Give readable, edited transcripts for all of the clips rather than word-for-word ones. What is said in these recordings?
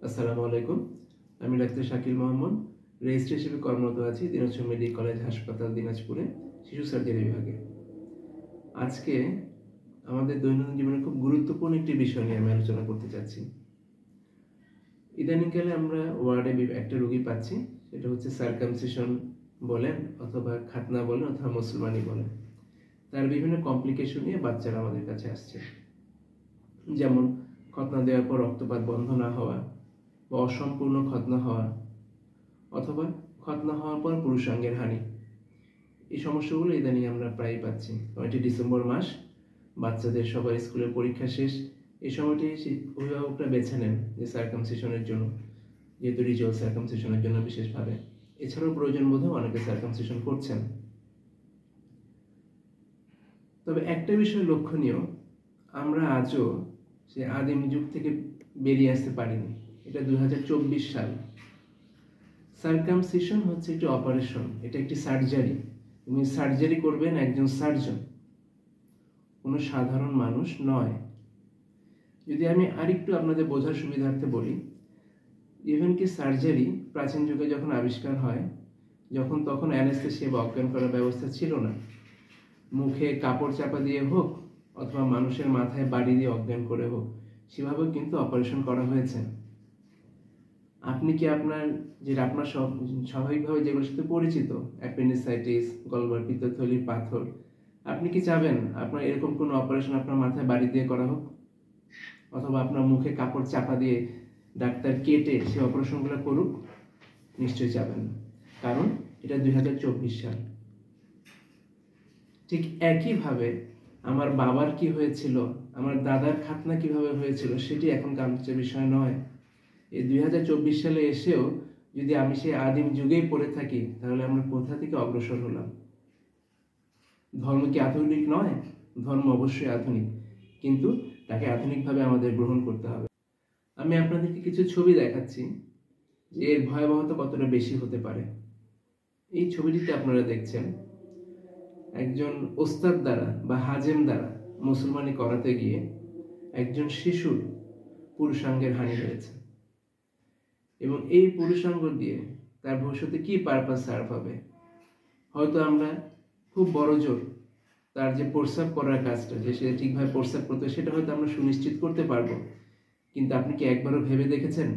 আসসালামু আলাইকুম। আমি ডাক্তার শাকিল মোহাম্মদ, রেজিস্ট্রার হিসেবে কর্মরত আছি দিনাজপুর মেডিকেল কলেজ হাসপাতাল দিনাজপুরে শিশু সার্জারি বিভাগে। আজকে আমাদের দৈনন্দিন জীবনে খুব গুরুত্বপূর্ণ একটি বিষয় নিয়ে আমি আলোচনা করতে চাচ্ছি। ইদানিংকালে আমরা ওয়ার্ডে একটা রোগী পাচ্ছি, সেটা হচ্ছে সার্কামসিশন বলেন অথবা খাতনা বলেন অথবা মুসলমানি বলেন। তার বিভিন্ন কমপ্লিকেশন নিয়ে বাচ্চারা আমাদের কাছে আসছে, যেমন খতনা দেওয়ার পর রক্তপাত বন্ধ না হওয়া বা অসম্পূর্ণ খতনা হওয়া অথবা খতনা হওয়ার পর পুরুষাঙ্গের হানি। এই সমস্যাগুলো ইদানিং আমরা প্রায় পাচ্ছি। এটি ডিসেম্বর মাস, বাচ্চাদের সবার স্কুলের পরীক্ষা শেষ। এই সময়টি অভিভাবকরা বেছে নেন যে সার্কামসিশনের জন্য, যেহেতু রিচুয়াল সার্কামসিশনের জন্য বিশেষভাবে। এছাড়াও প্রয়োজন বোধে অনেকে সার্কামসিশন করছেন। তবে একটা বিষয় লক্ষণীয়, আমরা আজও সে আদিম যুগ থেকে বেরিয়ে আসতে পারিনি। এটা 2024 সাল। সার্কামসিশন হচ্ছে একটি অপারেশন, এটা একটি সার্জারি। তুমি সার্জারি করবেন একজন সার্জন, কোনো সাধারণ মানুষ নয়। যদি আমি আরেকটু আপনাদের বোঝার সুবিধার্থে বলি, ইভেন কি সার্জারি প্রাচীন যুগে যখন আবিষ্কার হয়, তখন অ্যানেস্থেসিয়া বা অজ্ঞান করার ব্যবস্থা ছিল না। মুখে কাপড় চাপা দিয়ে হোক অথবা মানুষের মাথায় বাড়ি দিয়ে অজ্ঞান করে হোক, সেভাবেও কিন্তু অপারেশন করা হয়েছে। আপনি কি আপনার স্বাভাবিকভাবে যেগুলোর সাথে পরিচিত, অ্যাপেন্ডিসাইটিস, গলব্লাডার, পিত্তথলির পাথর, আপনি কি চাবেন আপনার এরকম কোনো অপারেশন আপনার মাথায় বাড়ি দিয়ে করা হোক অথবা আপনার মুখে কাপড় চাপা দিয়ে ডাক্তার কেটে সেই অপারেশনগুলো করুক? নিশ্চয়ই চাবেন না, কারণ এটা 2024 সাল। ঠিক একইভাবে আমার বাবার কি হয়েছিল, আমার দাদার খাতনা কিভাবে হয়েছিল, সেটি এখন কাঙ্ক্ষিত বিষয় নয়। এই 2024 সালে এসেও যদি আমি সেই আদিম যুগেই পড়ে থাকি, তাহলে আমরা কোথা থেকে অগ্রসর হলাম? ধর্ম কি আধুনিক নয়? ধর্ম অবশ্যই আধুনিক, কিন্তু তাকে আধুনিকভাবে আমাদের গ্রহণ করতে হবে। আমি আপনাদেরকে কিছু ছবি দেখাচ্ছি যে এর ভয়াবহতা কতটা বেশি হতে পারে। এই ছবিটিতে আপনারা দেখছেন একজন ওস্তাদ দ্বারা বা হাজেম দ্বারা মুসলমানি করাতে গিয়ে একজন শিশুর পুরুষাঙ্গের হানি হয়েছে, এবং এই পুরুষাঙ্গ দিয়ে তার ভবিষ্যতে কি পারপাস সার্ভ হবে? হয়তো আমরা খুব বড় জোর তার যে প্রস্রাব করার কাজটা, যে সে ঠিকভাবে প্রস্রাব করতে, সেটা হয়তো আমরা সুনিশ্চিত করতে পারবো, কিন্তু আপনি কি একবারও ভেবে দেখেছেন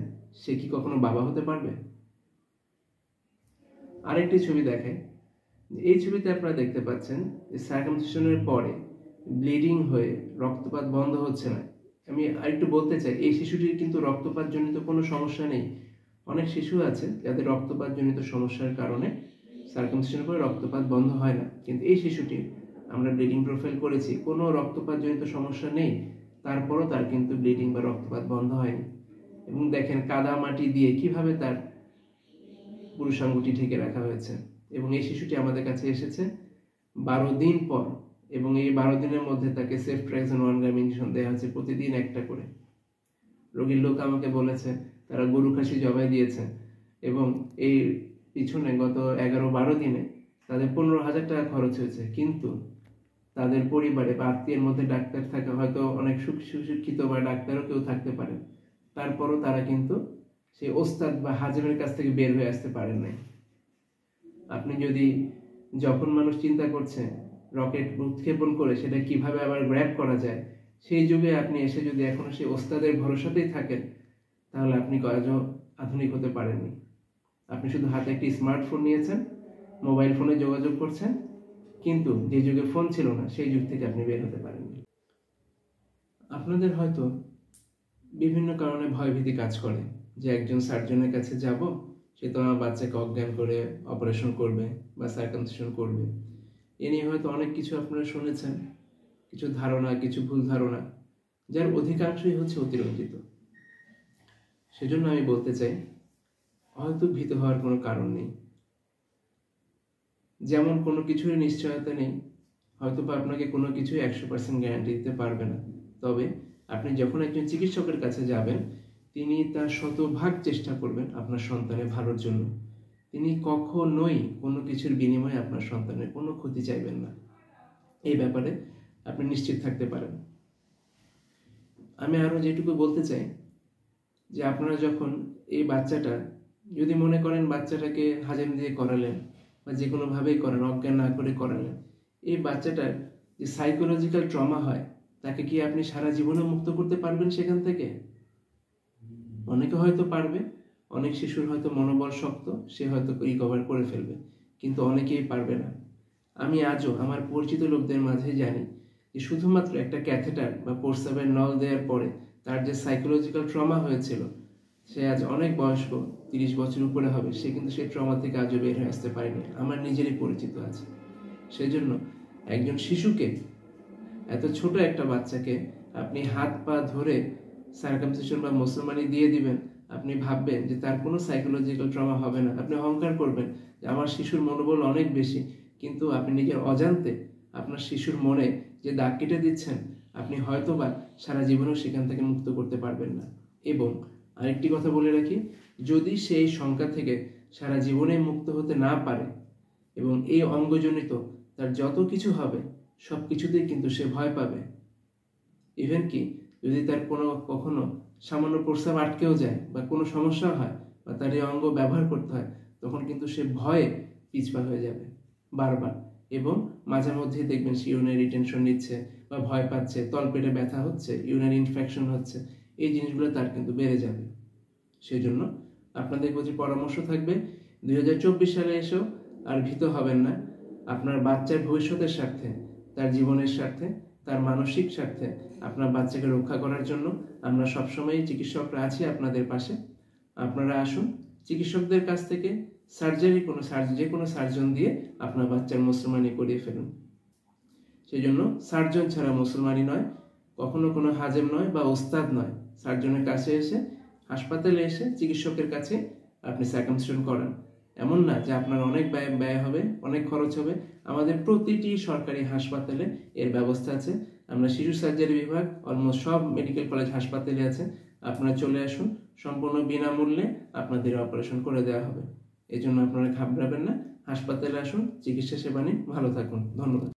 সে কি কখনো বাবা হতে পারবে? আরেকটি ছবি দেখায়। এই ছবিতে আপনারা দেখতে পাচ্ছেন যে সার্কামসিশনের পরে ব্লিডিং হয়ে রক্তপাত বন্ধ হচ্ছে না। আমি আরেকটু বলতে চাই, এই শিশুটির কিন্তু রক্তপাত জনিত কোনো সমস্যা নেই। অনেক শিশু আছে যাদের রক্তপাত জনিত সমস্যার কারণে সার্কামসিশনের পরে রক্তপাত বন্ধ হয় না, কিন্তু এই শিশুটি আমরা ব্লিডিং প্রোফাইল করেছি, কোনো রক্তপাত জনিত সমস্যা নেই, তারপরও তার কিন্তু ব্লিডিং বা রক্তপাত বন্ধ হয়নি। এবং দেখেন কাদা মাটি দিয়ে কিভাবে তার পুরুষাঙ্গটি ঢেকে রাখা হয়েছে। এবং এই শিশুটি আমাদের কাছে এসেছে 12 দিন পর, এবং এই 12 দিনের মধ্যে তাকে সেফট্রাক্সন 1 গ্রাম ইনজেকশন দেওয়া হয়েছে, প্রতিদিন একটা করে। রোগীর লোক আমাকে বলেছে তারা গরু খাসি জবাই দিয়েছে, এবং এই পিছনে গত 11-12 দিনে তাদের 15,000 টাকা খরচ হয়েছে। কিন্তু তাদের পরিবারে বা আত্মীয়ের মধ্যে ডাক্তার থাকে, হয়তো অনেক সুশিক্ষিত বা ডাক্তারও কেউ থাকতে পারে, তারপরও তারা কিন্তু সেই ওস্তাদ বা হাজেমের কাছ থেকে বের হয়ে আসতে পারেন নাই। আপনি যদি, যখন মানুষ চিন্তা করছে রকেট উৎক্ষেপণ করে সেটা কিভাবে আবার গ্র্যাব করা যায়, সেই যুগে আপনি এসে যদি এখনো সেই ওস্তাদের ভরসাতেই থাকেন, তাহলে আপনি আজও আধুনিক হতে পারেননি। আপনি শুধু হাতে একটি স্মার্টফোন নিয়েছেন, মোবাইল ফোনে যোগাযোগ করছেন, কিন্তু যে যুগে ফোন ছিল না সেই যুগ থেকে আপনি বের হতে পারেননি। আপনাদের হয়তো বিভিন্ন কারণে ভয়ভীতি কাজ করে যে একজন সার্জনের কাছে যাব, সে তো আমার বাচ্চাকে অজ্ঞান করে অপারেশন করবে বা সার্কামসিশন করবে। এ নিয়ে হয়তো অনেক কিছু আপনারা শুনেছেন, কিছু ধারণা, কিছু ভুল ধারণা, যার অধিকাংশই হচ্ছে অতিরঞ্জিত। সেজন্য আমি বলতে চাই, হয়তো ভীত হওয়ার কোনো কারণ নেই। যেমন কোনো কিছুর নিশ্চয়তা নেই, হয়তো বা আপনাকে কোনো কিছুই 100% গ্যারান্টি দিতে পারবে না। তবে আপনি যখন একজন চিকিৎসকের কাছে যাবেন, তিনি তার শতভাগ চেষ্টা করবেন আপনার সন্তানের ভালোর জন্য। তিনি কখনোই কোনো কিছুর বিনিময়ে আপনার সন্তানের কোনো ক্ষতি চাইবেন না। এই ব্যাপারে আপনি নিশ্চিত থাকতে পারেন। আমি আরও যেটুকু বলতে চাই, যে আপনারা যখন এই বাচ্চাটা, যদি মনে করেন বাচ্চাটাকে হাজেম দিয়ে করালেন বা যে কোনোভাবেই করেন, অজ্ঞান না করে করালেন, এই বাচ্চাটার যে সাইকোলজিক্যাল ট্রমা হয়, তাকে কি আপনি সারা জীবনে মুক্ত করতে পারবেন সেখান থেকে? অনেকে হয়তো পারবে, অনেক শিশুর হয়তো মনোবল শক্ত, সে হয়তো রিকভার করে ফেলবে, কিন্তু অনেকেই পারবে না। আমি আজও আমার পরিচিত লোকদের মাঝে জানি যে শুধুমাত্র একটা ক্যাথেটার বা প্রস্রাবের নল দেওয়ার পরে তার যে সাইকোলজিক্যাল ট্রমা হয়েছিল, সে আজ অনেক বয়স্ক, 30 বছর উপরে হবে, সে কিন্তু সেই ট্রমা থেকে আজও বের হয়ে আসতে পারেনি। আমার নিজেরই পরিচিত আছে। সেজন্য একজন শিশুকে, এত ছোট একটা বাচ্চাকে আপনি হাত পা ধরে সার্কামসিশন বা মুসলমানি দিয়ে দিবেন, আপনি ভাববেন যে তার কোনো সাইকোলজিক্যাল ট্রমা হবে না, আপনি অহংকার করবেন যে আমার শিশুর মনোবল অনেক বেশি, কিন্তু আপনি নিজের অজান্তে আপনার শিশুর মনে যে দাগ কেটে দিচ্ছেন, আপনি হয়তোবা সারা জীবনেও সেখান থেকে মুক্ত করতে পারবেন না। এবং আরেকটি কথা বলে রাখি, যদি সেই সংখ্যা থেকে সারা জীবনে মুক্ত হতে না পারে এবং এই অঙ্গজনিত তার যত কিছু হবে সব কিছুতেই কিন্তু সে ভয় পাবে। ইভেন কি যদি তার কখনো সামান্য প্রস্রাব আটকেও যায় বা কোনো সমস্যা হয় বা তার এই অঙ্গ ব্যবহার করতে হয়, তখন কিন্তু সে ভয়ে পিছপা হয়ে যাবে বারবার, এবং মাঝে মধ্যে দেখবেন সে ইউরিনারি রিটেনশন নিচ্ছে বা ভয় পাচ্ছে, তলপেটে ব্যথা হচ্ছে, ইউরিনারি ইনফেকশন হচ্ছে, এই জিনিসগুলো তার কিন্তু বেড়ে যাবে। সেই জন্য আপনাদের প্রতি পরামর্শ থাকবে, 2024 সালে এসেও আর ভীত হবেন না। আপনার বাচ্চার ভবিষ্যতের স্বার্থে, তার জীবনের স্বার্থে, তার মানসিক স্বার্থে, আপনার বাচ্চাকে রক্ষা করার জন্য আমরা সবসময় চিকিৎসকরা আছি আপনাদের পাশে। আপনারা আসুন, চিকিৎসকদের কাছ থেকে যে কোনো সার্জন দিয়ে আপনার বাচ্চার মুসলমানি করিয়ে ফেলুন। সেই জন্য সার্জন ছাড়া মুসলমানি নয়, কখনো কোনো হাজেম নয় বা ওস্তাদ নয়। সার্জনের কাছে এসে, হাসপাতালে এসে চিকিৎসকের কাছে আপনি সার্কামসিশন করান। এমন না যে আপনার অনেক ব্যয় হবে, অনেক খরচ হবে। আমাদের প্রতিটি সরকারি হাসপাতালে এর ব্যবস্থা আছে। আমরা শিশু সার্জারি বিভাগ অলমোস্ট সব মেডিকেল কলেজ হাসপাতালে আছে। আপনারা চলে আসুন, সম্পূর্ণ বিনামূল্যে আপনাদের অপারেশন করে দেওয়া হবে। এই জন্য আপনারা ঘাবড়াবেন না, হাসপাতালে আসুন, চিকিৎসা সেবা নিন, ভালো থাকুন। ধন্যবাদ।